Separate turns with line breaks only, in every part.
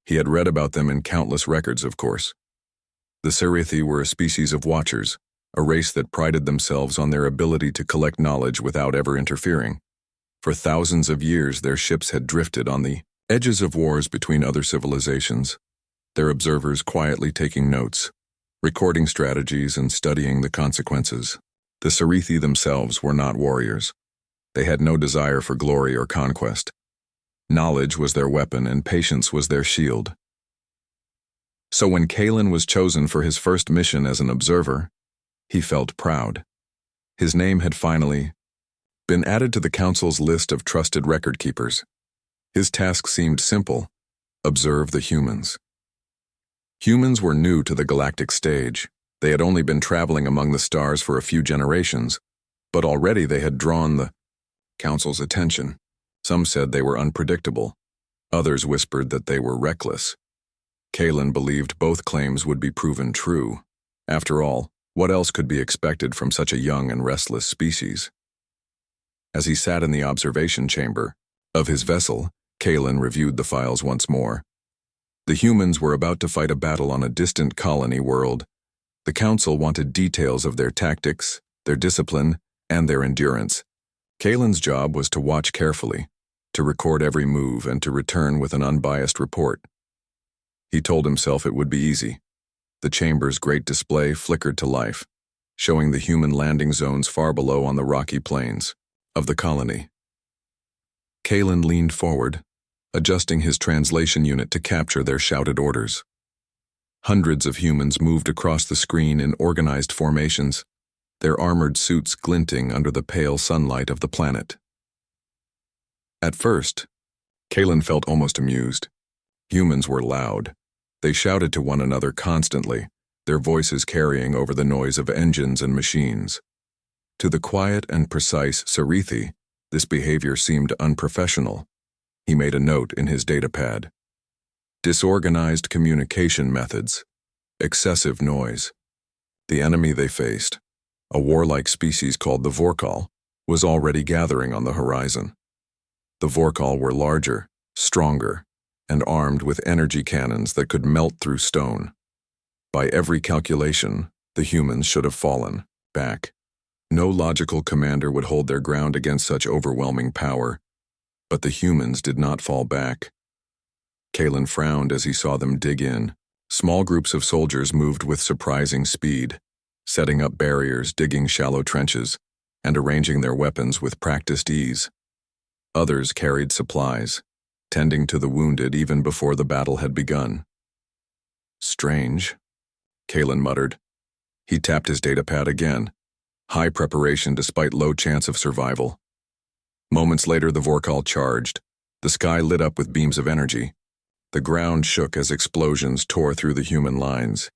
He had read about them in countless records, of course. The Scifi were a species of watchers, a race that prided themselves on their ability to collect knowledge without ever interfering. For thousands of years, their ships had drifted on the edges of wars between other civilizations, their observers quietly taking notes, recording strategies and studying the consequences. The Scifi themselves were not warriors. They had no desire for glory or conquest. Knowledge was their weapon and patience was their shield. So when Kalen was chosen for his first mission as an observer, he felt proud. His name had finally been added to the Council's list of trusted record keepers. His task seemed simple: observe the humans. Humans were new to the galactic stage. They had only been traveling among the stars for a few generations, but already they had drawn the Council's attention. Some said they were unpredictable. Others whispered that they were reckless. Kalen believed both claims would be proven true. After all, what else could be expected from such a young and restless species? As he sat in the observation chamber of his vessel, Kalen reviewed the files once more. The humans were about to fight a battle on a distant colony world. The Council wanted details of their tactics, their discipline, and their endurance. Kalen's job was to watch carefully, to record every move, and to return with an unbiased report. He told himself it would be easy. The chamber's great display flickered to life, showing the human landing zones far below on the rocky plains of the colony. Kalen leaned forward, adjusting his translation unit to capture their shouted orders. Hundreds of humans moved across the screen in organized formations, their armored suits glinting under the pale sunlight of the planet. At first, Kalen felt almost amused. Humans were loud. They shouted to one another constantly, their voices carrying over the noise of engines and machines. To the quiet and precise Scifi, this behavior seemed unprofessional. He made a note in his datapad. Disorganized communication methods. Excessive noise. The enemy they faced, a warlike species called the Vorkal, was already gathering on the horizon. The Vorkal were larger, stronger, and armed with energy cannons that could melt through stone. By every calculation, the humans should have fallen back. No logical commander would hold their ground against such overwhelming power, but the humans did not fall back. Kalen frowned as he saw them dig in. Small groups of soldiers moved with surprising speed, setting up barriers, digging shallow trenches, and arranging their weapons with practiced ease. Others carried supplies, tending to the wounded even before the battle had begun. Strange, Kalen muttered. He tapped his datapad again. High preparation despite low chance of survival. Moments later, the Vorkal charged. The sky lit up with beams of energy. The ground shook as explosions tore through the human lines.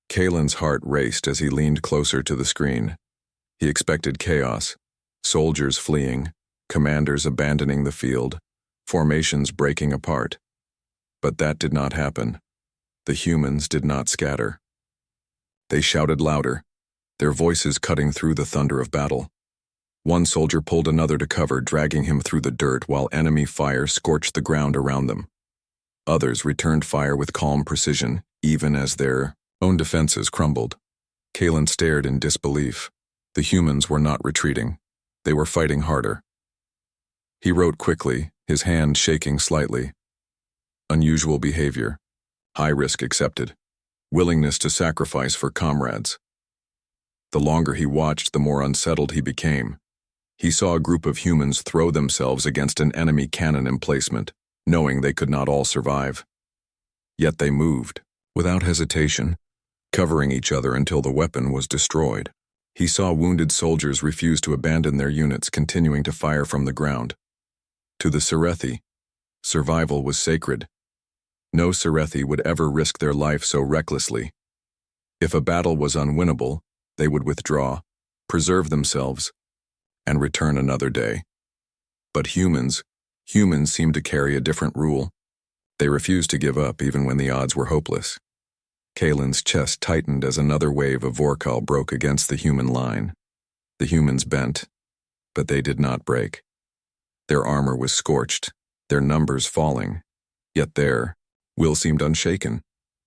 Kalen's heart raced as he leaned closer to the screen. He expected chaos, soldiers fleeing, commanders abandoning the field, formations breaking apart. But that did not happen. The humans did not scatter. They shouted louder, their voices cutting through the thunder of battle. One soldier pulled another to cover, dragging him through the dirt while enemy fire scorched the ground around them. Others returned fire with calm precision, even as their own defenses crumbled. Kalen stared in disbelief. The humans were not retreating. They were fighting harder. He wrote quickly, his hand shaking slightly. Unusual behavior. High risk accepted. Willingness to sacrifice for comrades. The longer he watched, the more unsettled he became. He saw a group of humans throw themselves against an enemy cannon emplacement, knowing they could not all survive. Yet they moved, without hesitation, covering each other until the weapon was destroyed. He saw wounded soldiers refuse to abandon their units, continuing to fire from the ground. To the Scifi, survival was sacred. No Scifi would ever risk their life so recklessly. If a battle was unwinnable, they would withdraw, preserve themselves, and return another day. But humans seemed to carry a different rule. They refused to give up even when the odds were hopeless. Kalen's chest tightened as another wave of Vorkal broke against the human line. The humans bent, but they did not break. Their armor was scorched, their numbers falling, yet there, Will seemed unshaken.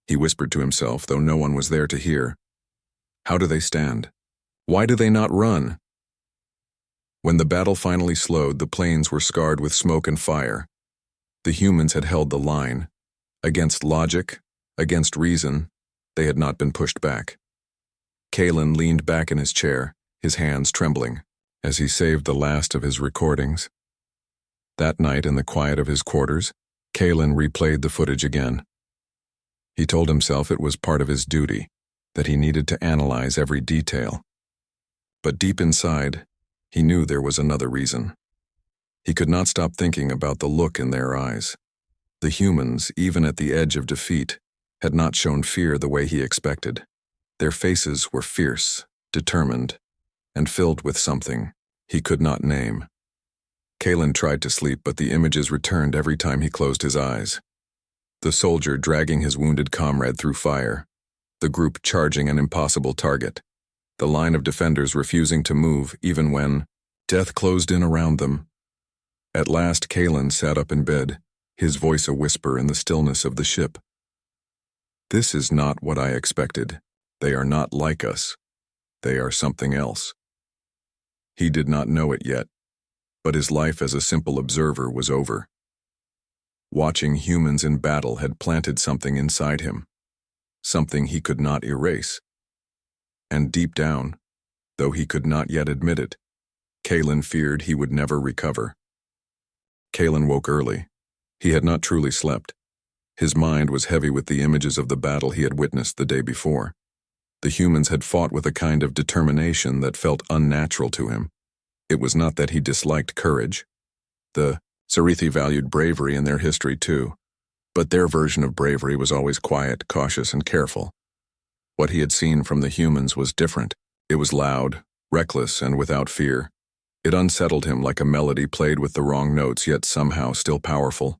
He whispered to himself, though no one was there to hear. How do they stand? Why do they not run? When the battle finally slowed, the plains were scarred with smoke and fire. The humans had held the line. Against logic, against reason, they had not been pushed back. Kalen leaned back in his chair, his hands trembling, as he saved the last of his recordings. That night, in the quiet of his quarters, Kalen replayed the footage again. He told himself it was part of his duty, that he needed to analyze every detail. But deep inside, he knew there was another reason. He could not stop thinking about the look in their eyes. The humans, even at the edge of defeat, had not shown fear the way he expected. Their faces were fierce, determined, and filled with something he could not name. Kalen tried to sleep, but the images returned every time he closed his eyes. The soldier dragging his wounded comrade through fire, the group charging an impossible target, the line of defenders refusing to move even when death closed in around them. At last, Kalen sat up in bed, his voice a whisper in the stillness of the ship. This is not what I expected. They are not like us. They are something else. He did not know it yet, but his life as a simple observer was over. Watching humans in battle had planted something inside him, something he could not erase. And deep down, though he could not yet admit it, Kalen feared he would never recover. Kalen woke early. He had not truly slept. His mind was heavy with the images of the battle he had witnessed the day before. The humans had fought with a kind of determination that felt unnatural to him. It was not that he disliked courage. The Scifi valued bravery in their history too, but their version of bravery was always quiet, cautious, and careful. What he had seen from the humans was different. It was loud, reckless, and without fear. It unsettled him like a melody played with the wrong notes, yet somehow still powerful.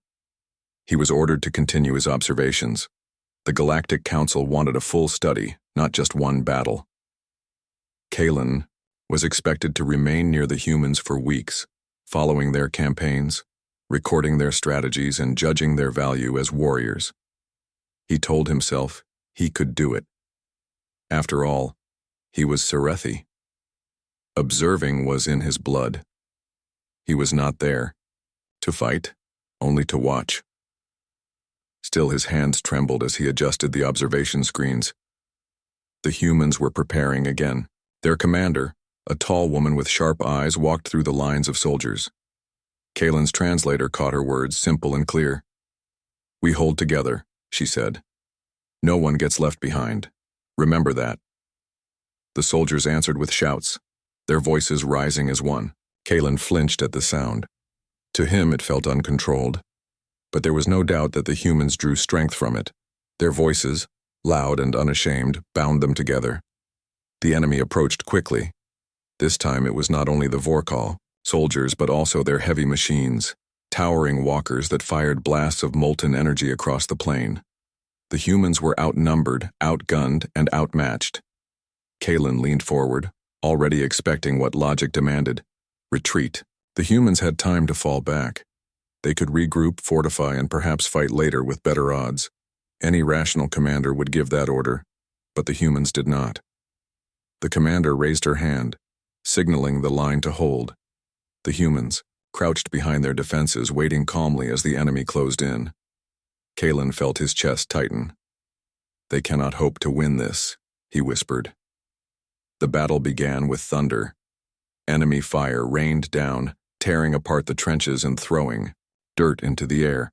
He was ordered to continue his observations. The Galactic Council wanted a full study, not just one battle. Kalen was expected to remain near the humans for weeks, following their campaigns, recording their strategies, and judging their value as warriors. He told himself he could do it. After all, he was Scifi. Observing was in his blood. He was not there to fight, only to watch. Still, his hands trembled as he adjusted the observation screens. The humans were preparing again. Their commander, a tall woman with sharp eyes, walked through the lines of soldiers. Kalen's translator caught her words, simple and clear. "We hold together," she said. "No one gets left behind. Remember that." The soldiers answered with shouts, their voices rising as one. Kalen flinched at the sound. To him, it felt uncontrolled. But there was no doubt that the humans drew strength from it. Their voices, loud and unashamed, bound them together. The enemy approached quickly. This time it was not only the Vorkal soldiers, but also their heavy machines, towering walkers that fired blasts of molten energy across the plain. The humans were outnumbered, outgunned, and outmatched. Kalen leaned forward, already expecting what logic demanded: retreat. The humans had time to fall back. They could regroup, fortify, and perhaps fight later with better odds. Any rational commander would give that order, but the humans did not. The commander raised her hand, signaling the line to hold. The humans, crouched behind their defenses, waiting calmly as the enemy closed in. Kalen felt his chest tighten. "They cannot hope to win this," he whispered. The battle began with thunder. Enemy fire rained down, tearing apart the trenches and throwing dirt into the air.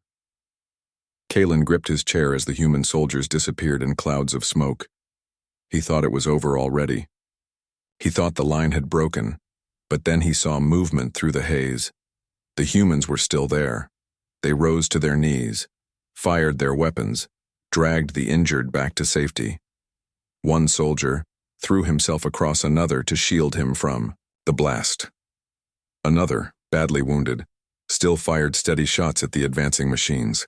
Kalen gripped his chair as the human soldiers disappeared in clouds of smoke. He thought it was over already. He thought the line had broken, but then he saw movement through the haze. The humans were still there. They rose to their knees, fired their weapons, dragged the injured back to safety. One soldier threw himself across another to shield him from the blast. Another, badly wounded, still fired steady shots at the advancing machines.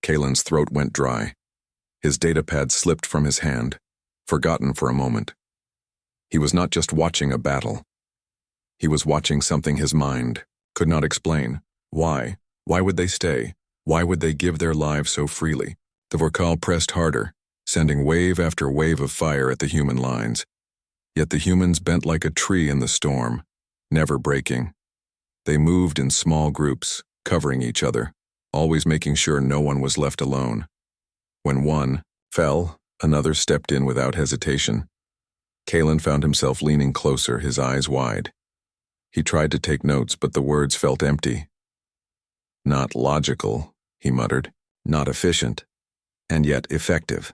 Kalen's throat went dry. His datapad slipped from his hand, forgotten for a moment. He was not just watching a battle. He was watching something his mind could not explain. Why? Why would they stay? Why would they give their lives so freely? The Vorkal pressed harder, sending wave after wave of fire at the human lines. Yet the humans bent like a tree in the storm, never breaking. They moved in small groups, covering each other, always making sure no one was left alone. When one fell, another stepped in without hesitation. Kalen found himself leaning closer, his eyes wide. He tried to take notes, but the words felt empty. Not logical, he muttered, not efficient, and yet effective.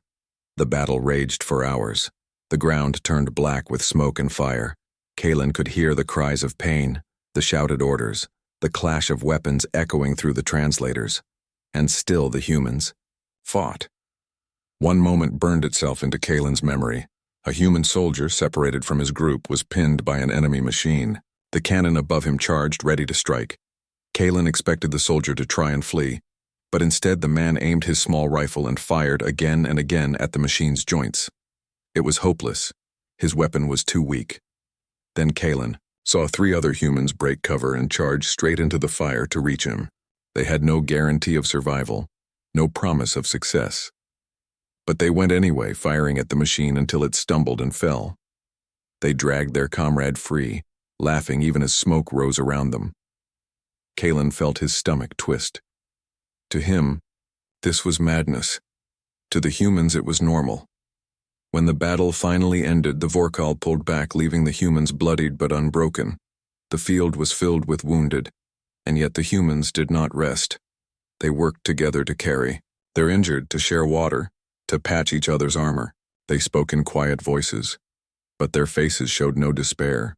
The battle raged for hours. The ground turned black with smoke and fire. Kalen could hear the cries of pain, the shouted orders, the clash of weapons echoing through the translators. And still the humans fought. One moment burned itself into Kalen's memory. A human soldier, separated from his group, was pinned by an enemy machine. The cannon above him charged, ready to strike. Kalen expected the soldier to try and flee, but instead the man aimed his small rifle and fired again and again at the machine's joints. It was hopeless. His weapon was too weak. Then Kalen saw 3 other humans break cover and charge straight into the fire to reach him. They had no guarantee of survival, no promise of success. But they went anyway, firing at the machine until it stumbled and fell. They dragged their comrade free, laughing even as smoke rose around them. Kalen felt his stomach twist. To him, this was madness. To the humans, it was normal. When the battle finally ended, the Vorkal pulled back, leaving the humans bloodied but unbroken. The field was filled with wounded, and yet the humans did not rest. They worked together to carry their injured, to share water, to patch each other's armor. They spoke in quiet voices, but their faces showed no despair.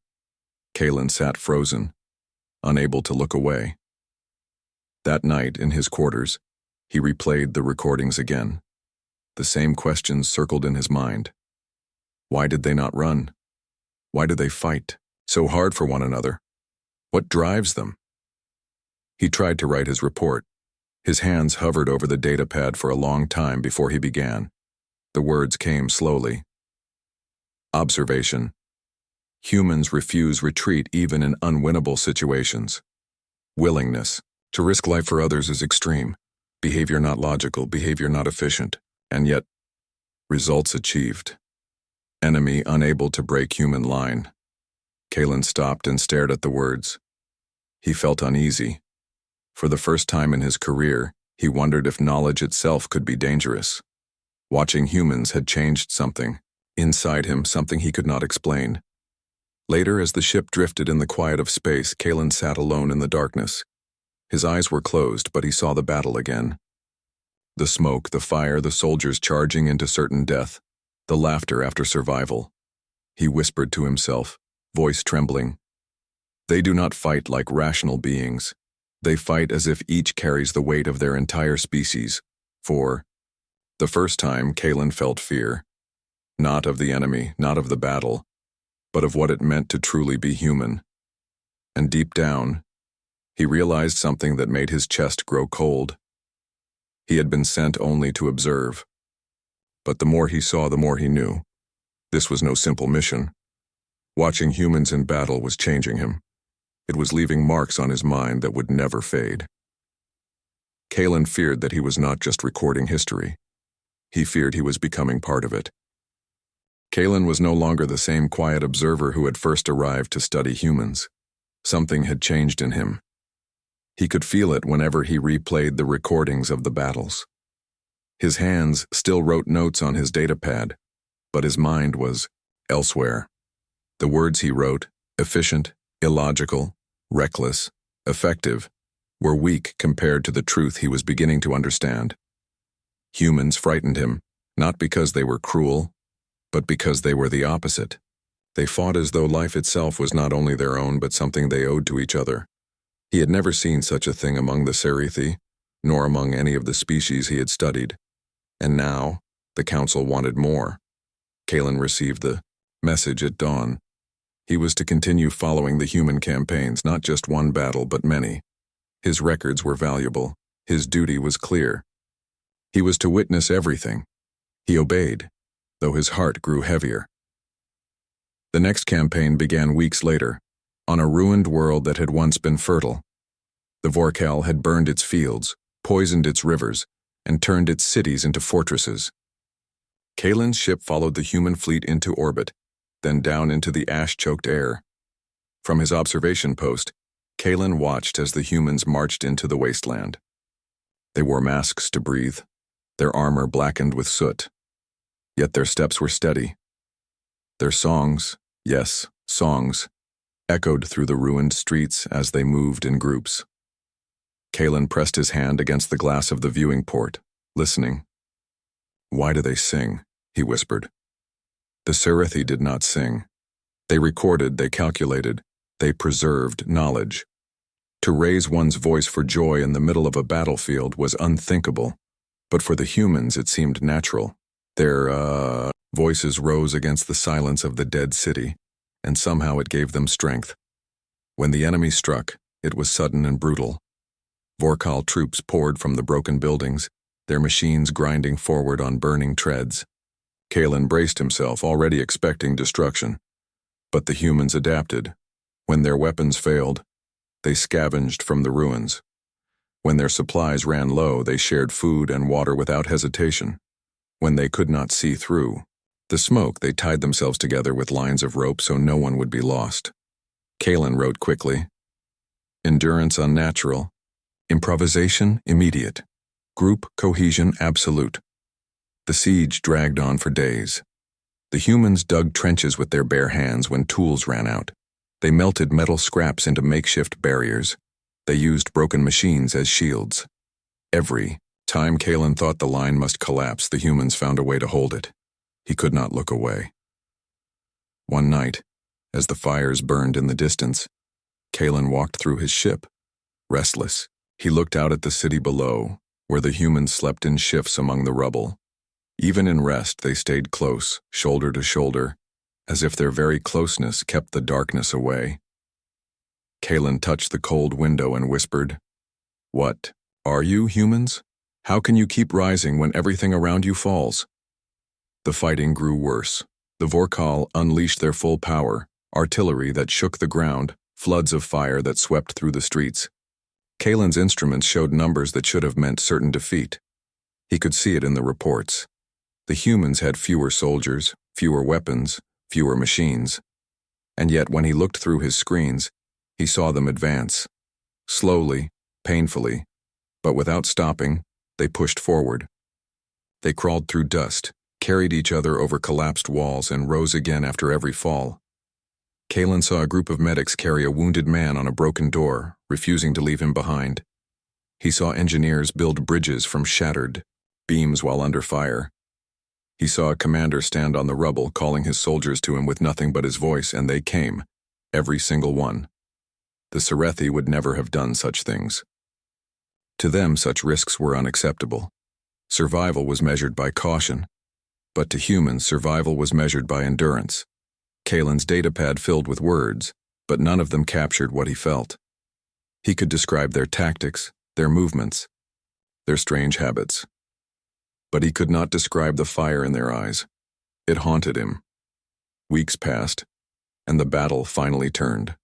Kalen sat frozen, unable to look away. That night, in his quarters, he replayed the recordings again. The same questions circled in his mind. Why did they not run? Why do they fight so hard for one another? What drives them? He tried to write his report. His hands hovered over the data pad for a long time before he began. The words came slowly. Observation. Humans refuse retreat even in unwinnable situations. Willingness to risk life for others is extreme. Behavior not logical, behavior not efficient. And yet, results achieved. Enemy unable to break human line. Kalen stopped and stared at the words. He felt uneasy. For the first time in his career, he wondered if knowledge itself could be dangerous. Watching humans had changed something. Inside him, something he could not explain. Later, as the ship drifted in the quiet of space, Kalen sat alone in the darkness. His eyes were closed, but he saw the battle again. The smoke, the fire, the soldiers charging into certain death, the laughter after survival. He whispered to himself, voice trembling. They do not fight like rational beings. They fight as if each carries the weight of their entire species. For the first time, Kalen felt fear. Not of the enemy, not of the battle, but of what it meant to truly be human. And deep down, he realized something that made his chest grow cold. He had been sent only to observe. But the more he saw, the more he knew. This was no simple mission. Watching humans in battle was changing him. It was leaving marks on his mind that would never fade. Kalen feared that he was not just recording history. He feared he was becoming part of it. Kalen was no longer the same quiet observer who had first arrived to study humans. Something had changed in him. He could feel it whenever he replayed the recordings of the battles. His hands still wrote notes on his datapad, but his mind was elsewhere. The words he wrote, efficient, illogical, reckless, effective, were weak compared to the truth he was beginning to understand. Humans frightened him, not because they were cruel, but because they were the opposite. They fought as though life itself was not only their own but something they owed to each other. He had never seen such a thing among the Scifi, nor among any of the species he had studied. And now, the council wanted more. Kalen received the message at dawn. He was to continue following the human campaigns, not just one battle, but many. His records were valuable. His duty was clear. He was to witness everything. He obeyed, though his heart grew heavier. The next campaign began weeks later, on a ruined world that had once been fertile. The Vorkal had burned its fields, poisoned its rivers, and turned its cities into fortresses. Kalen's ship followed the human fleet into orbit, then down into the ash-choked air. From his observation post, Kalen watched as the humans marched into the wasteland. They wore masks to breathe, their armor blackened with soot. Yet their steps were steady. Their songs, yes, songs, echoed through the ruined streets as they moved in groups. Kalen pressed his hand against the glass of the viewing port, listening. "Why do they sing?" he whispered. The Scifi did not sing. They recorded, they calculated, they preserved knowledge. To raise one's voice for joy in the middle of a battlefield was unthinkable, but for the humans it seemed natural. Their, voices rose against the silence of the dead city, and somehow it gave them strength. When the enemy struck, it was sudden and brutal. Vorkal troops poured from the broken buildings, their machines grinding forward on burning treads. Kalen braced himself, already expecting destruction. But the humans adapted. When their weapons failed, they scavenged from the ruins. When their supplies ran low, they shared food and water without hesitation. When they could not see through the smoke, they tied themselves together with lines of rope so no one would be lost. Kalen wrote quickly. Endurance unnatural. Improvisation immediate. Group cohesion absolute. The siege dragged on for days. The humans dug trenches with their bare hands when tools ran out. They melted metal scraps into makeshift barriers. They used broken machines as shields. Every time Kalen thought the line must collapse, the humans found a way to hold it. He could not look away. One night, as the fires burned in the distance, Kalen walked through his ship, restless. He looked out at the city below, where the humans slept in shifts among the rubble. Even in rest, they stayed close, shoulder to shoulder, as if their very closeness kept the darkness away. Kalen touched the cold window and whispered, "What are you, humans? How can you keep rising when everything around you falls?" The fighting grew worse. The Vorkal unleashed their full power, artillery that shook the ground, floods of fire that swept through the streets. Kalen's instruments showed numbers that should have meant certain defeat. He could see it in the reports. The humans had fewer soldiers, fewer weapons, fewer machines. And yet when he looked through his screens, he saw them advance. Slowly, painfully, but without stopping, they pushed forward. They crawled through dust, carried each other over collapsed walls, and rose again after every fall. Kalen saw a group of medics carry a wounded man on a broken door, refusing to leave him behind. He saw engineers build bridges from shattered beams while under fire. He saw a commander stand on the rubble, calling his soldiers to him with nothing but his voice, and they came, every single one. The Scifi would never have done such things. To them, such risks were unacceptable. Survival was measured by caution. But to humans, survival was measured by endurance. Kalen's datapad filled with words, but none of them captured what he felt. He could describe their tactics, their movements, their strange habits. But he could not describe the fire in their eyes. It haunted him. Weeks passed, and the battle finally turned.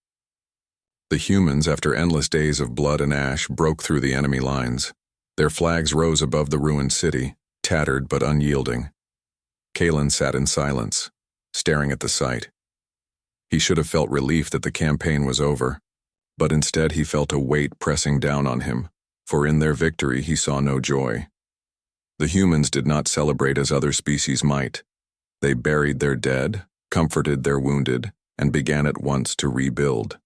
The humans, after endless days of blood and ash, broke through the enemy lines. Their flags rose above the ruined city, tattered but unyielding. Kalen sat in silence, staring at the sight. He should have felt relief that the campaign was over, but instead he felt a weight pressing down on him, for in their victory he saw no joy. The humans did not celebrate as other species might. They buried their dead, comforted their wounded, and began at once to rebuild.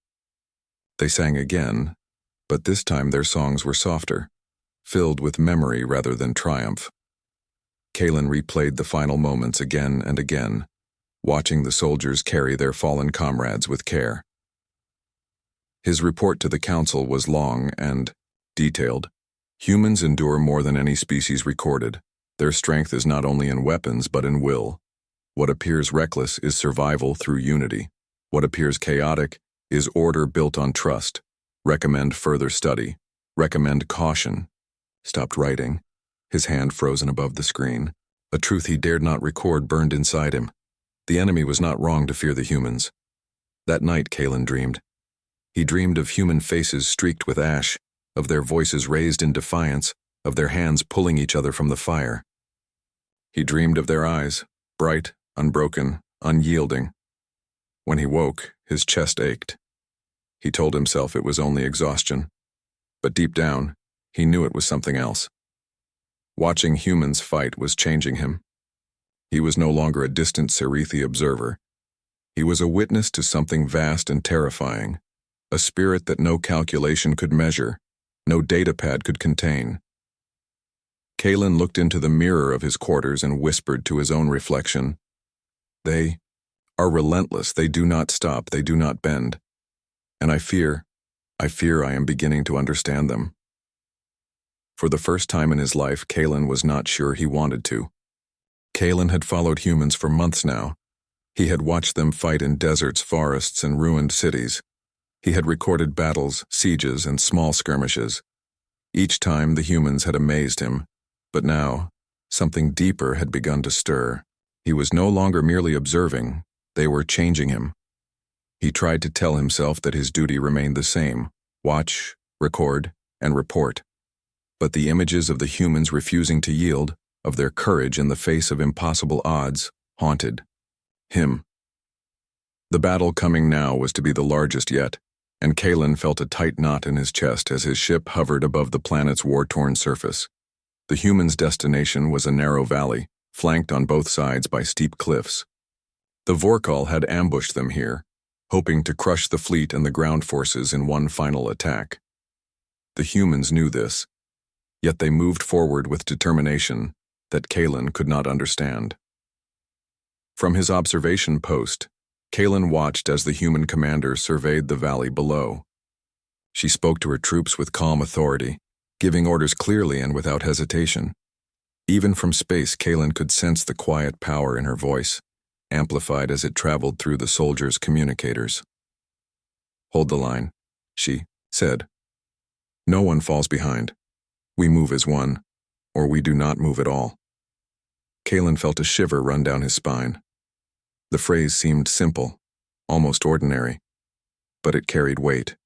They sang again, but this time their songs were softer, filled with memory rather than triumph. Kalen replayed the final moments again and again, watching the soldiers carry their fallen comrades with care. His report to the council was long and detailed. Humans endure more than any species recorded. Their strength is not only in weapons but in will. What appears reckless is survival through unity. What appears chaotic is order built on trust. Recommend further study. Recommend caution. Stopped writing, his hand frozen above the screen. A truth he dared not record burned inside him. The enemy was not wrong to fear the humans. That night, Kalen dreamed. He dreamed of human faces streaked with ash, of their voices raised in defiance, of their hands pulling each other from the fire. He dreamed of their eyes, bright, unbroken, unyielding. When he woke, his chest ached. He told himself it was only exhaustion, but deep down, he knew it was something else. Watching humans fight was changing him. He was no longer a distant Scifi observer. He was a witness to something vast and terrifying, a spirit that no calculation could measure, no datapad could contain. Kalen looked into the mirror of his quarters and whispered to his own reflection, "They are relentless, they do not stop, they do not bend. And I fear I am beginning to understand them." For the first time in his life, Kalen was not sure he wanted to. Kalen had followed humans for months now. He had watched them fight in deserts, forests, and ruined cities. He had recorded battles, sieges, and small skirmishes. Each time the humans had amazed him, but now, something deeper had begun to stir. He was no longer merely observing, they were changing him. He tried to tell himself that his duty remained the same: watch, record, and report. But the images of the humans refusing to yield, of their courage in the face of impossible odds, haunted him. The battle coming now was to be the largest yet, and Kalen felt a tight knot in his chest as his ship hovered above the planet's war-torn surface. The humans' destination was a narrow valley, flanked on both sides by steep cliffs. The Vorkal had ambushed them here, hoping to crush the fleet and the ground forces in one final attack. The humans knew this, yet they moved forward with determination that Kalen could not understand. From his observation post, Kalen watched as the human commander surveyed the valley below. She spoke to her troops with calm authority, giving orders clearly and without hesitation. Even from space, Kalen could sense the quiet power in her voice, amplified as it traveled through the soldiers' communicators. "Hold the line," she said. "No one falls behind. We move as one, or we do not move at all." Kalen felt a shiver run down his spine. The phrase seemed simple, almost ordinary, but it carried weight.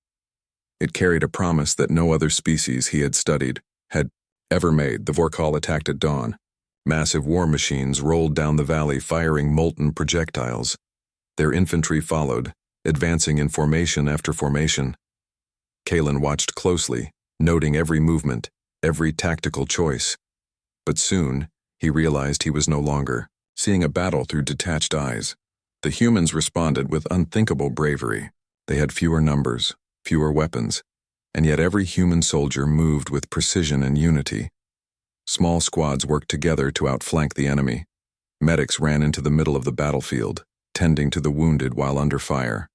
It carried a promise that no other species he had studied had ever made. The Vorkal attacked at dawn. Massive war machines rolled down the valley firing molten projectiles. Their infantry followed, advancing in formation after formation. Kalen watched closely, noting every movement, every tactical choice. But soon, he realized he was no longer seeing a battle through detached eyes. The humans responded with unthinkable bravery. They had fewer numbers, fewer weapons, and yet every human soldier moved with precision and unity. Small squads worked together to outflank the enemy. Medics ran into the middle of the battlefield, tending to the wounded while under fire.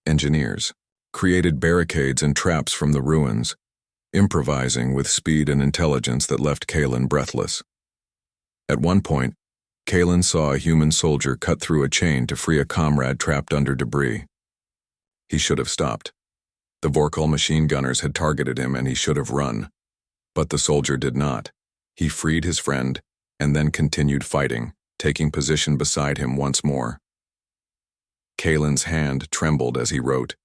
Engineers created barricades and traps from the ruins, improvising with speed and intelligence that left Kalen breathless. At one point, Kalen saw a human soldier cut through a chain to free a comrade trapped under debris. He should have stopped. The Vorkal machine gunners had targeted him and he should have run. But the soldier did not. He freed his friend and then continued fighting, taking position beside him once more. Kalen's hand trembled as he wrote,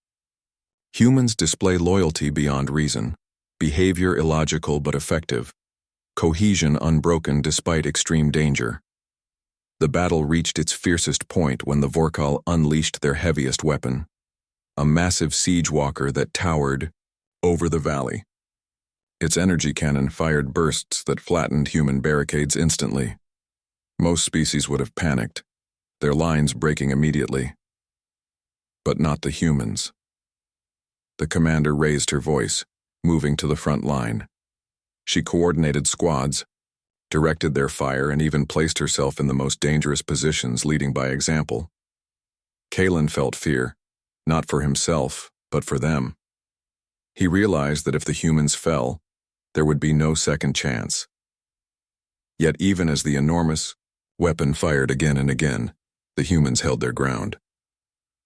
"Humans display loyalty beyond reason, behavior illogical but effective, cohesion unbroken despite extreme danger." The battle reached its fiercest point when the Vorkal unleashed their heaviest weapon, a massive siege walker that towered over the valley. Its energy cannon fired bursts that flattened human barricades instantly. Most species would have panicked, their lines breaking immediately. But not the humans. The commander raised her voice, moving to the front line. She coordinated squads, directed their fire, and even placed herself in the most dangerous positions, leading by example. Kalen felt fear, not for himself, but for them. He realized that if the humans fell, there would be no second chance. Yet even as the enormous weapon fired again and again, the humans held their ground.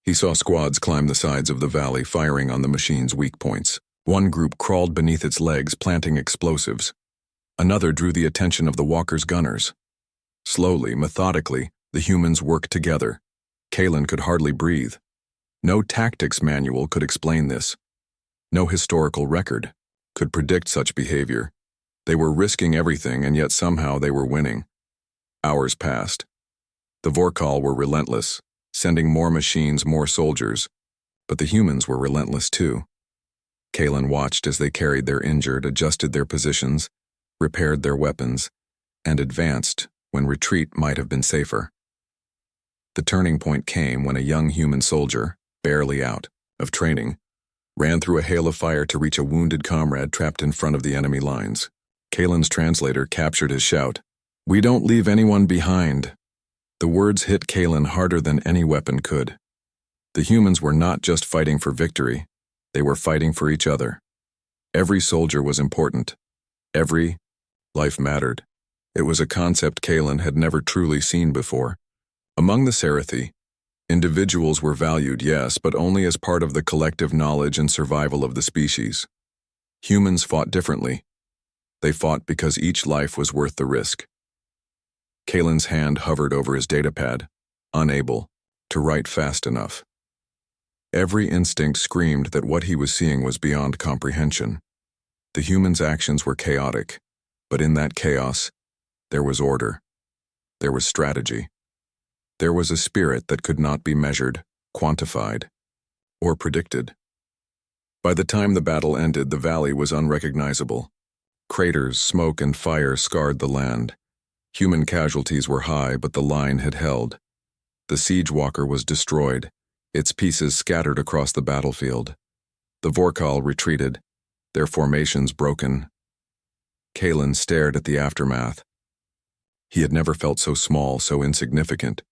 He saw squads climb the sides of the valley, firing on the machine's weak points. One group crawled beneath its legs, planting explosives. Another drew the attention of the walker's gunners. Slowly, methodically, the humans worked together. Kalen could hardly breathe. No tactics manual could explain this. No historical record could predict such behavior. They were risking everything, and yet somehow they were winning. Hours passed. The Vorkal were relentless, sending more machines, more soldiers, but the humans were relentless too. Kalen watched as they carried their injured, adjusted their positions, repaired their weapons, and advanced when retreat might have been safer. The turning point came when a young human soldier, barely out of training, ran through a hail of fire to reach a wounded comrade trapped in front of the enemy lines. Kalen's translator captured his shout, "We don't leave anyone behind." The words hit Kalen harder than any weapon could. The humans were not just fighting for victory, they were fighting for each other. Every soldier was important. Every life mattered. It was a concept Kalen had never truly seen before. Among the Scifi, individuals were valued, yes, but only as part of the collective knowledge and survival of the species. Humans fought differently. They fought because each life was worth the risk. Kalen's hand hovered over his datapad, unable to write fast enough. Every instinct screamed that what he was seeing was beyond comprehension. The humans' actions were chaotic, but in that chaos, there was order. There was strategy. There was a spirit that could not be measured, quantified, or predicted. By the time the battle ended, the valley was unrecognizable. Craters, smoke, and fire scarred the land. Human casualties were high, but the line had held. The siege walker was destroyed, its pieces scattered across the battlefield. The Vorkal retreated, their formations broken. Kalen stared at the aftermath. He had never felt so small, so insignificant.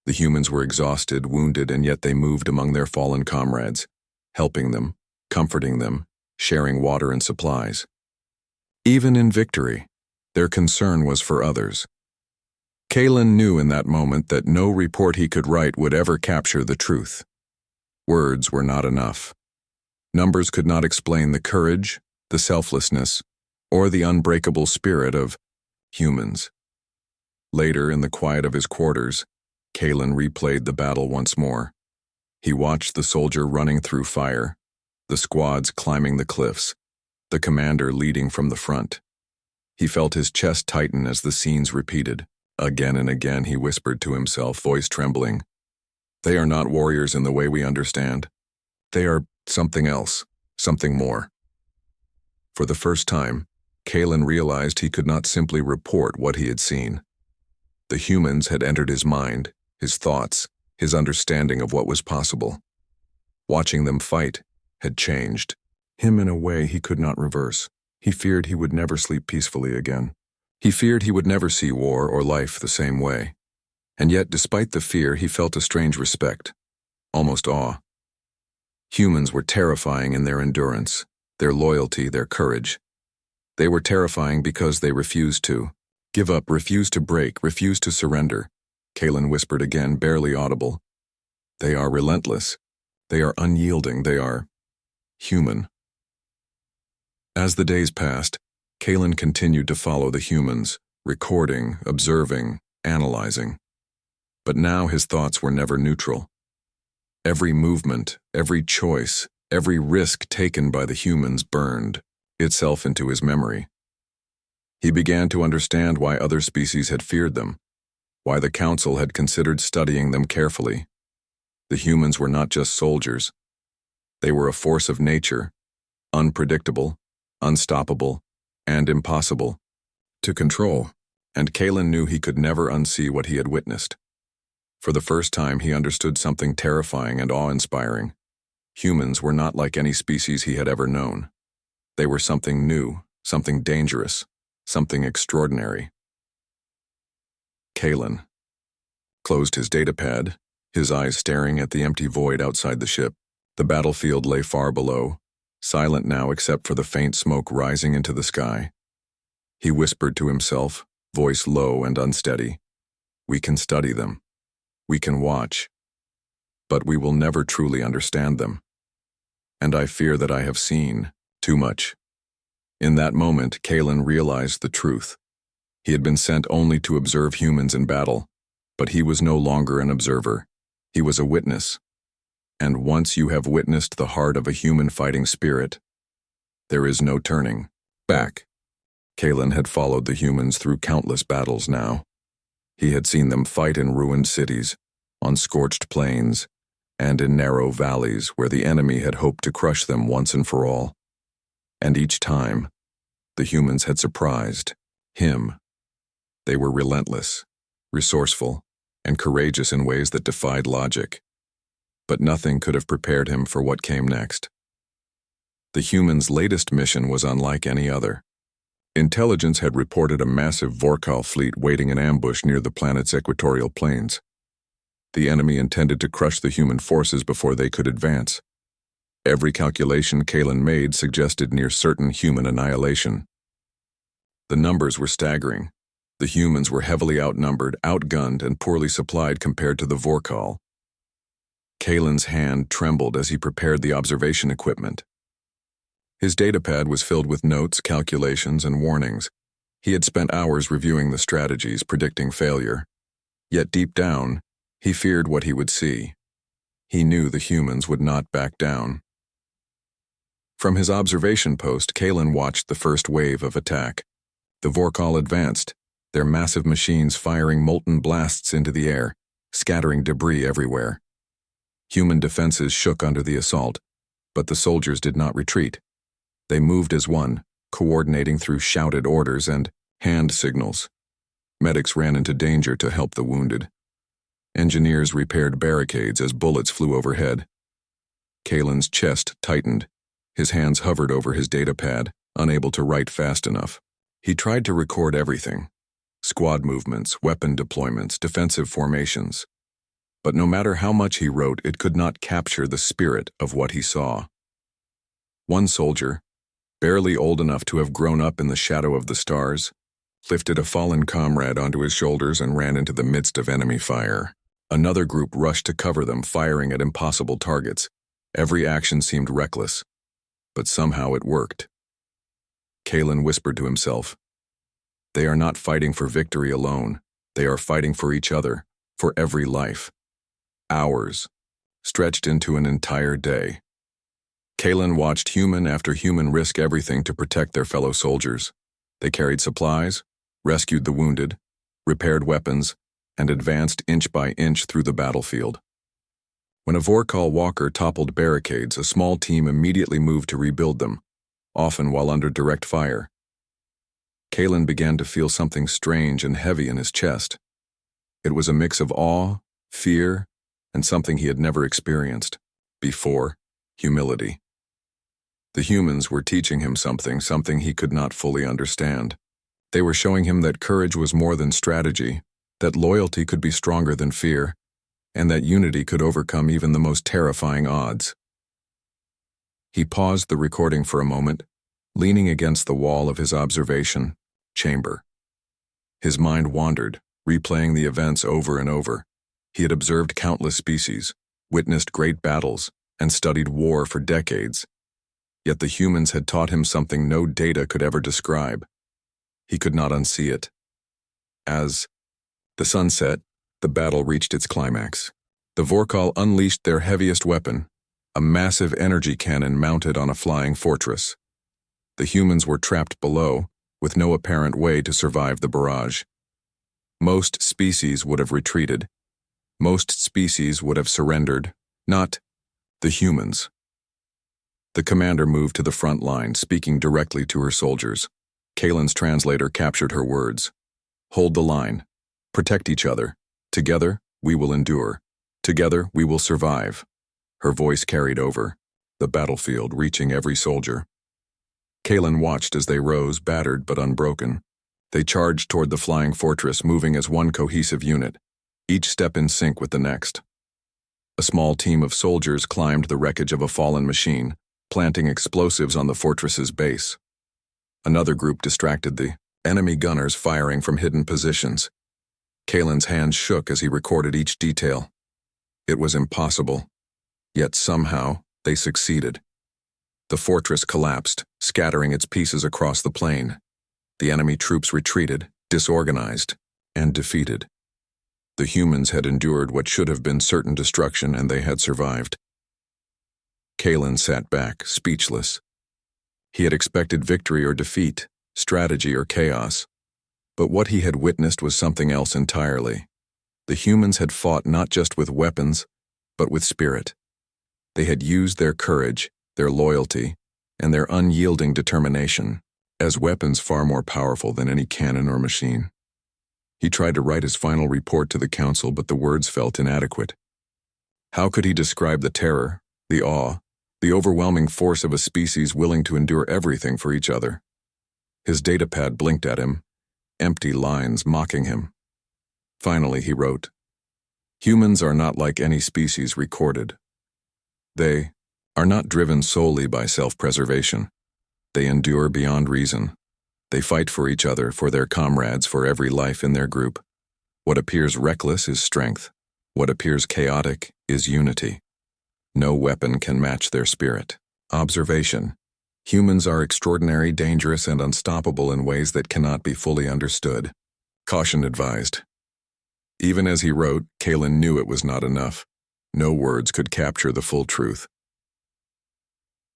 The humans were exhausted, wounded, and yet they moved among their fallen comrades, helping them, comforting them, sharing water and supplies. Even in victory, their concern was for others. Kalen knew in that moment that no report he could write would ever capture the truth. Words were not enough. Numbers could not explain the courage, the selflessness, or the unbreakable spirit of humans. Later, in the quiet of his quarters, Kalen replayed the battle once more. He watched the soldier running through fire, the squads climbing the cliffs, the commander leading from the front. He felt his chest tighten as the scenes repeated. Again and again he whispered to himself, voice trembling, "They are not warriors in the way we understand. They are something else, something more." For the first time, Kalen realized he could not simply report what he had seen. The humans had entered his mind, his thoughts, his understanding of what was possible. Watching them fight had changed him in a way he could not reverse. He feared he would never sleep peacefully again. He feared he would never see war or life the same way. And yet, despite the fear, he felt a strange respect, almost awe. Humans were terrifying in their endurance, their loyalty, their courage. They were terrifying because they refused to give up, refused to break, refused to surrender. Kalen whispered again, barely audible. They are relentless. They are unyielding. They are human. As the days passed, Kalen continued to follow the humans, recording, observing, analyzing. But now his thoughts were never neutral. Every movement, every choice, every risk taken by the humans burned itself into his memory. He began to understand why other species had feared them, why the council had considered studying them carefully. The humans were not just soldiers. They were a force of nature, unpredictable, unstoppable, and impossible to control, and Kalen knew he could never unsee what he had witnessed. For the first time, he understood something terrifying and awe-inspiring. Humans were not like any species he had ever known. They were something new, something dangerous, something extraordinary. Kalen closed his datapad, his eyes staring at the empty void outside the ship. The battlefield lay far below, silent now except for the faint smoke rising into the sky. He whispered to himself, voice low and unsteady, "We can study them. We can watch. But we will never truly understand them. And I fear that I have seen too much." In that moment, Kalen realized the truth. He had been sent only to observe humans in battle, but he was no longer an observer. He was a witness. And once you have witnessed the heart of a human fighting spirit, there is no turning back. Kalen had followed the humans through countless battles now. He had seen them fight in ruined cities, on scorched plains, and in narrow valleys where the enemy had hoped to crush them once and for all. And each time, the humans had surprised him. They were relentless, resourceful, and courageous in ways that defied logic. But nothing could have prepared him for what came next. The humans' latest mission was unlike any other. Intelligence had reported a massive Vorkal fleet waiting in ambush near the planet's equatorial plains. The enemy intended to crush the human forces before they could advance. Every calculation Kalen made suggested near certain human annihilation. The numbers were staggering. The humans were heavily outnumbered, outgunned, and poorly supplied compared to the Vorkal. Kalen's hand trembled as he prepared the observation equipment. His datapad was filled with notes, calculations, and warnings. He had spent hours reviewing the strategies, predicting failure. Yet deep down, he feared what he would see. He knew the humans would not back down. From his observation post, Kalen watched the first wave of attack. The Vorkal advanced, their massive machines firing molten blasts into the air, scattering debris everywhere. Human defenses shook under the assault, but the soldiers did not retreat. They moved as one, coordinating through shouted orders and hand signals. Medics ran into danger to help the wounded. Engineers repaired barricades as bullets flew overhead. Kalen's chest tightened. His hands hovered over his datapad, unable to write fast enough. He tried to record everything: squad movements, weapon deployments, defensive formations. But no matter how much he wrote, it could not capture the spirit of what he saw. One soldier, barely old enough to have grown up in the shadow of the stars, lifted a fallen comrade onto his shoulders and ran into the midst of enemy fire. Another group rushed to cover them, firing at impossible targets. Every action seemed reckless, but somehow it worked. Kalen whispered to himself, "They are not fighting for victory alone. They are fighting for each other, for every life." Hours, stretched into an entire day. Kalen watched human after human risk everything to protect their fellow soldiers. They carried supplies, rescued the wounded, repaired weapons, and advanced inch by inch through the battlefield. When a Vorkal walker toppled barricades, a small team immediately moved to rebuild them, often while under direct fire. Kalen began to feel something strange and heavy in his chest. It was a mix of awe, fear, and something he had never experienced before: humility. The humans were teaching him something he could not fully understand. They were showing him that courage was more than strategy, that loyalty could be stronger than fear, and that unity could overcome even the most terrifying odds. He paused the recording for a moment, leaning against the wall of his observation chamber. His mind wandered, replaying the events over and over. He had observed countless species, witnessed great battles, and studied war for decades. Yet the humans had taught him something no data could ever describe. He could not unsee it. As the sun set, the battle reached its climax. The Vorkal unleashed their heaviest weapon, a massive energy cannon mounted on a flying fortress. The humans were trapped below, with no apparent way to survive the barrage. Most species would have retreated. Most species would have surrendered, not the humans. The commander moved to the front line, speaking directly to her soldiers. Kalen's translator captured her words. "Hold the line. Protect each other. Together, we will endure. Together, we will survive." Her voice carried over the battlefield, reaching every soldier. Kalen watched as they rose, battered but unbroken. They charged toward the flying fortress, moving as one cohesive unit, each step in sync with the next. A small team of soldiers climbed the wreckage of a fallen machine, planting explosives on the fortress's base. Another group distracted the enemy gunners firing from hidden positions. Kalen's hands shook as he recorded each detail. It was impossible, yet somehow they succeeded. The fortress collapsed, scattering its pieces across the plain. The enemy troops retreated, disorganized, and defeated. The humans had endured what should have been certain destruction, and they had survived. Kalen sat back, speechless. He had expected victory or defeat, strategy, or chaos. But what he had witnessed was something else entirely. The humans had fought not just with weapons, but with spirit. They had used their courage, their loyalty, and their unyielding determination as weapons far more powerful than any cannon or machine. He tried to write his final report to the council, but the words felt inadequate. How could he describe the terror, the awe, the overwhelming force of a species willing to endure everything for each other? His datapad blinked at him, empty lines mocking him. Finally, he wrote, "Humans are not like any species recorded. They are not driven solely by self-preservation. They endure beyond reason. They fight for each other, for their comrades, for every life in their group. What appears reckless is strength. What appears chaotic is unity. No weapon can match their spirit." Observation. Humans are extraordinary, dangerous, and unstoppable in ways that cannot be fully understood. Caution advised. Even as he wrote, Kalen knew it was not enough. No words could capture the full truth.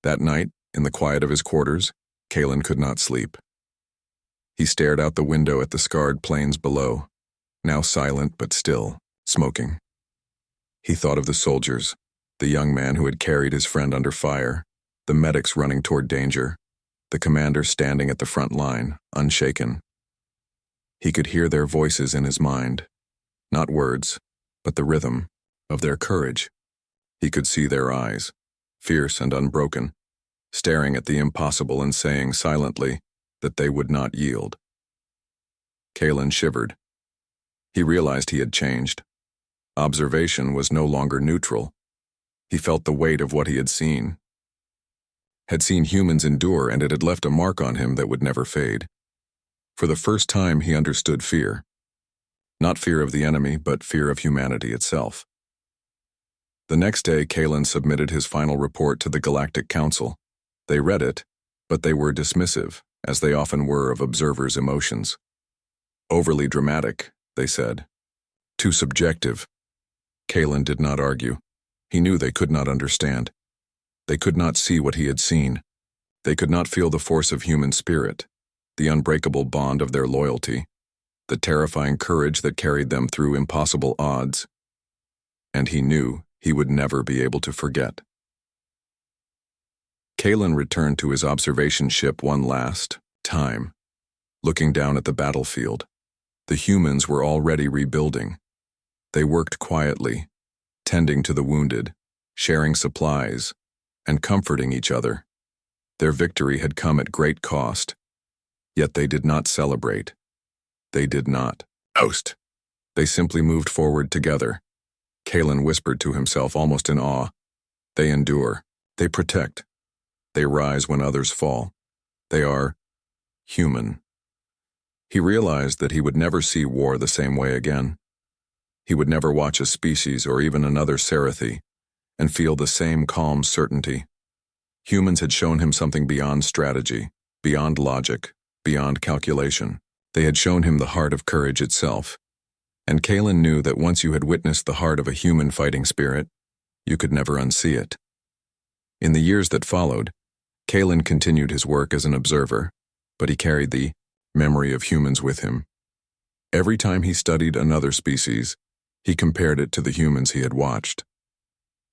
That night, in the quiet of his quarters, Kalen could not sleep. He stared out the window at the scarred plains below, now silent but still, smoking. He thought of the soldiers, the young man who had carried his friend under fire, the medics running toward danger, the commander standing at the front line, unshaken. He could hear their voices in his mind, not words, but the rhythm of their courage. He could see their eyes, fierce and unbroken, staring at the impossible and saying silently that they would not yield. Kalen shivered. He realized he had changed. Observation was no longer neutral. He felt the weight of what he had seen humans endure, and it had left a mark on him that would never fade. For the first time, he understood fear. Not fear of the enemy, but fear of humanity itself. The next day, Kalen submitted his final report to the Galactic Council. They read it, but they were dismissive, as they often were of observers' emotions. Overly dramatic, they said. Too subjective. Kalen did not argue. He knew they could not understand. They could not see what he had seen. They could not feel the force of human spirit, the unbreakable bond of their loyalty, the terrifying courage that carried them through impossible odds. And he knew he would never be able to forget. Kalen returned to his observation ship one last time, looking down at the battlefield. The humans were already rebuilding. They worked quietly, tending to the wounded, sharing supplies, and comforting each other. Their victory had come at great cost, yet they did not celebrate. They did not boast. They simply moved forward together. Kalen whispered to himself, almost in awe. They endure. They protect. They rise when others fall. They are human. He realized that he would never see war the same way again. He would never watch a species or even another Scifi and feel the same calm certainty. Humans had shown him something beyond strategy, beyond logic, beyond calculation. They had shown him the heart of courage itself. And Kalen knew that once you had witnessed the heart of a human fighting spirit, you could never unsee it. In the years that followed, Kalen continued his work as an observer, but he carried the memory of humans with him. Every time he studied another species, he compared it to the humans he had watched.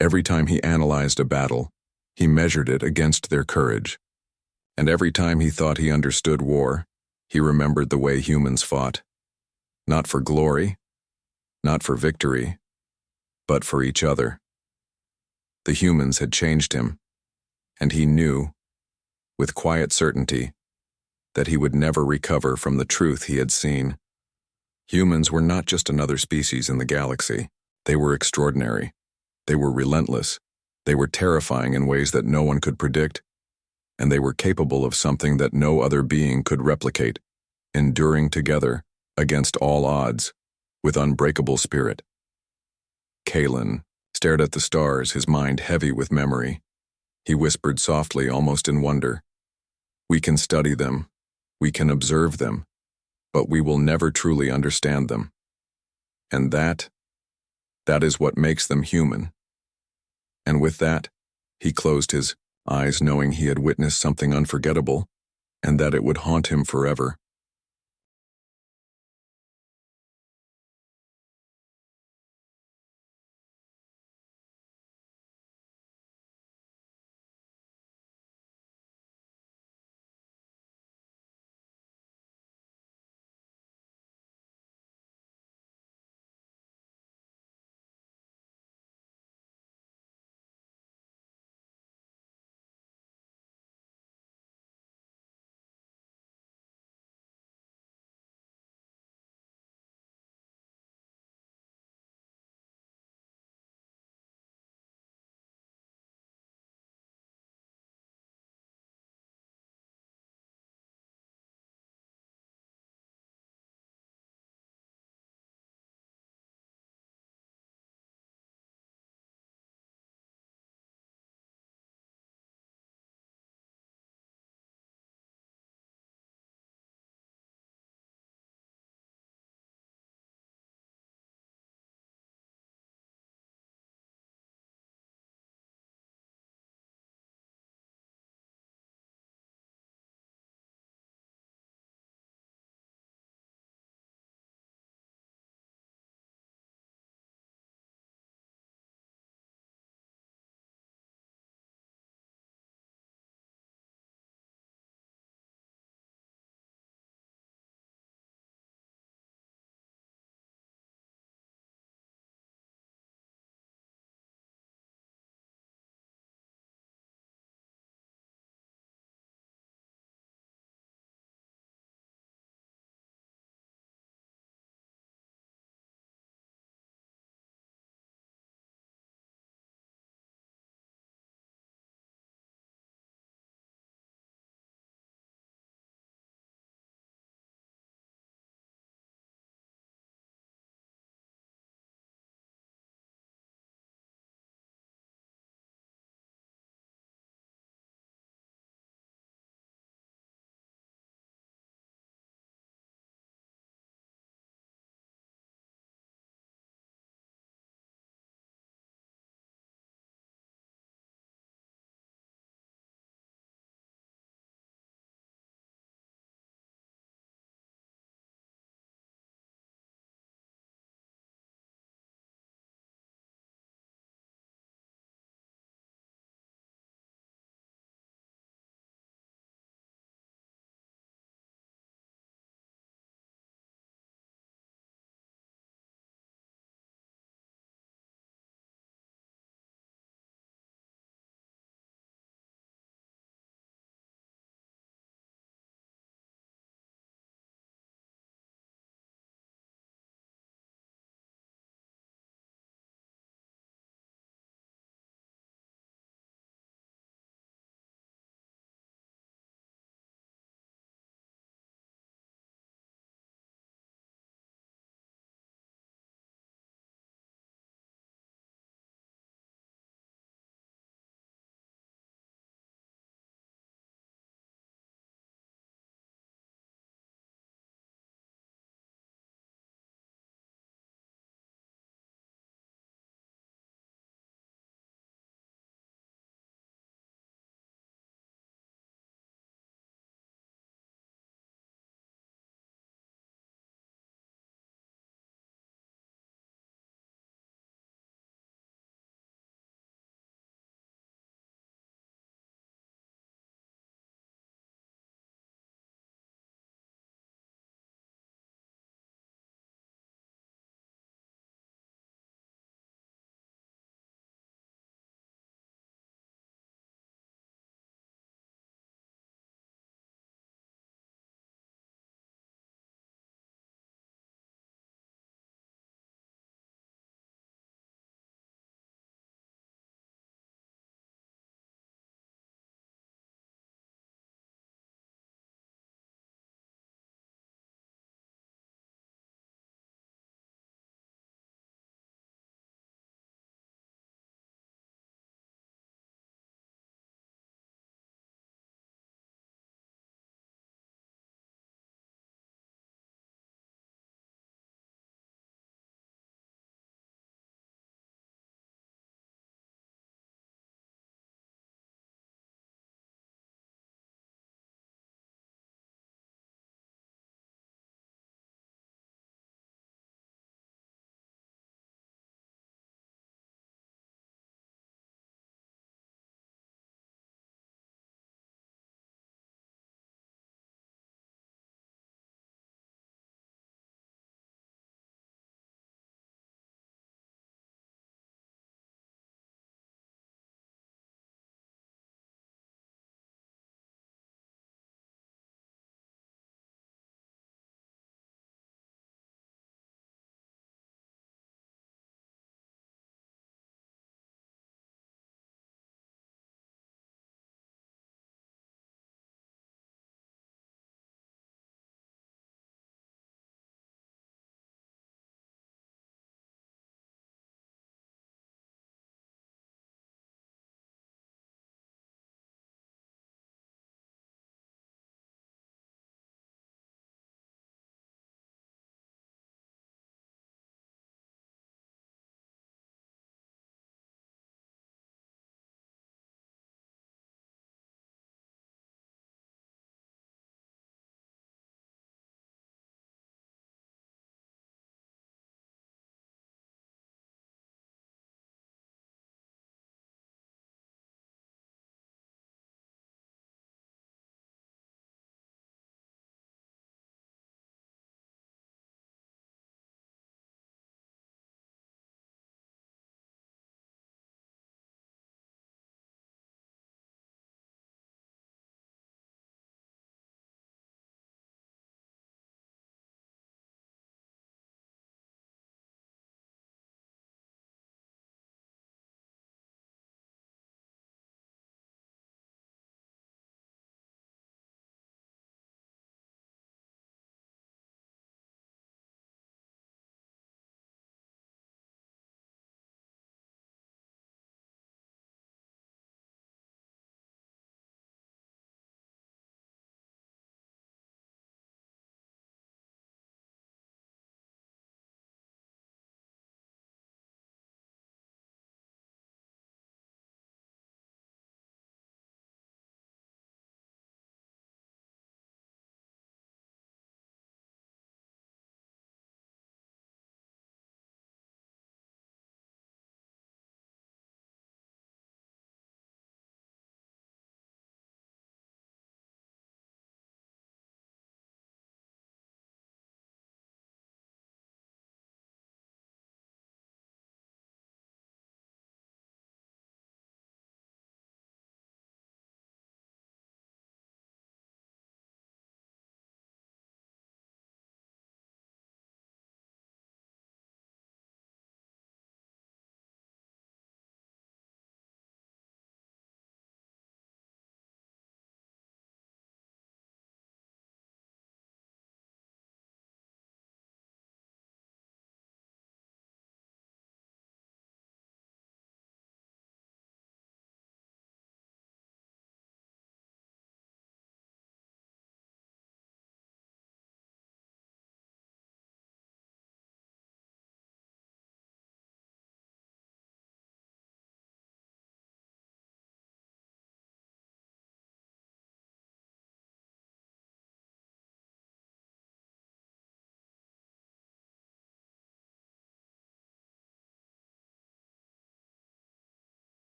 Every time he analyzed a battle, he measured it against their courage. And every time he thought he understood war, he remembered the way humans fought. Not for glory, not for victory, but for each other. The humans had changed him, and he knew, with quiet certainty, that he would never recover from the truth he had seen. Humans were not just another species in the galaxy. They were extraordinary. They were relentless. They were terrifying in ways that no one could predict. And they were capable of something that no other being could replicate, enduring together, against all odds, with unbreakable spirit. Kalen stared at the stars, his mind heavy with memory. He whispered softly, almost in wonder, "We can study them, we can observe them, but we will never truly understand them. And that is what makes them human." And with that, he closed his eyes, knowing he had witnessed something unforgettable and that it would haunt him forever.